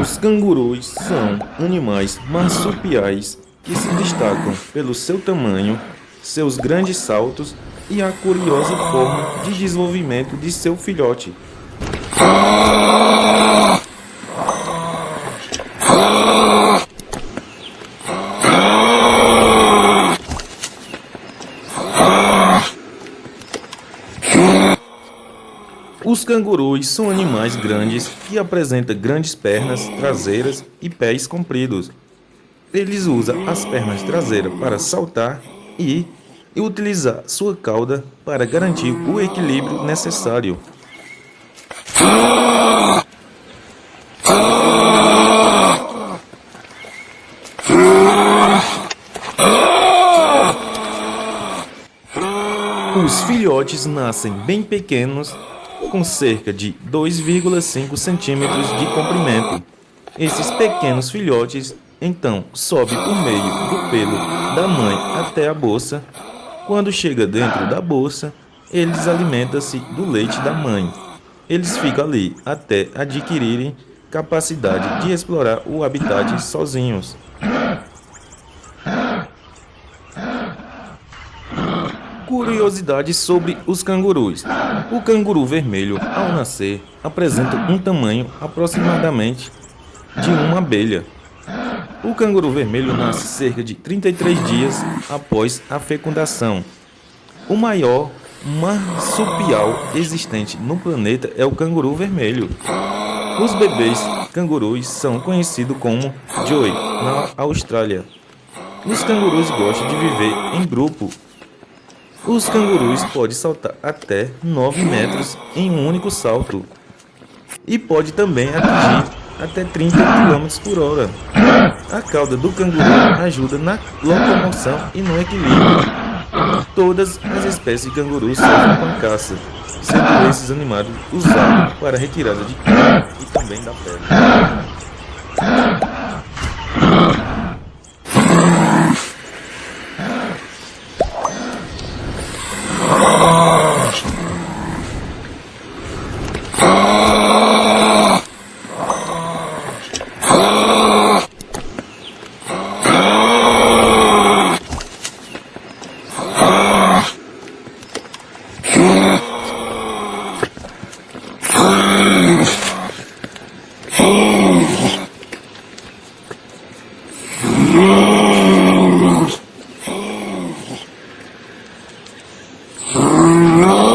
Os cangurus são animais marsupiais que se destacam pelo seu tamanho, seus grandes saltos e a curiosa forma de desenvolvimento de seu filhote. Os cangurus são animais grandes que apresentam grandes pernas traseiras e pés compridos. Eles usam as pernas traseiras para saltar e utilizar sua cauda para garantir o equilíbrio necessário. Os filhotes nascem bem pequenos, com cerca de 2,5 centímetros de comprimento. Esses pequenos filhotes então sobem por meio do pelo da mãe até a bolsa. Quando chega dentro da bolsa, eles alimentam-se do leite da mãe. Eles ficam ali até adquirirem capacidade de explorar o habitat sozinhos. Curiosidades sobre os cangurus. O canguru vermelho, ao nascer, apresenta um tamanho aproximadamente de uma abelha. O canguru vermelho nasce cerca de 33 dias após a fecundação. O maior marsupial existente no planeta é o canguru vermelho. Os bebês cangurus são conhecidos como joey na Austrália. Os cangurus gostam de viver em grupo. Os cangurus podem saltar até 9 metros em um único salto e pode também atingir até 30 km/h. A cauda do canguru ajuda na locomoção e no equilíbrio. Todas as espécies de cangurus sofrem com a caça, sendo esses animais usados para retirada de carne e também da pele. No!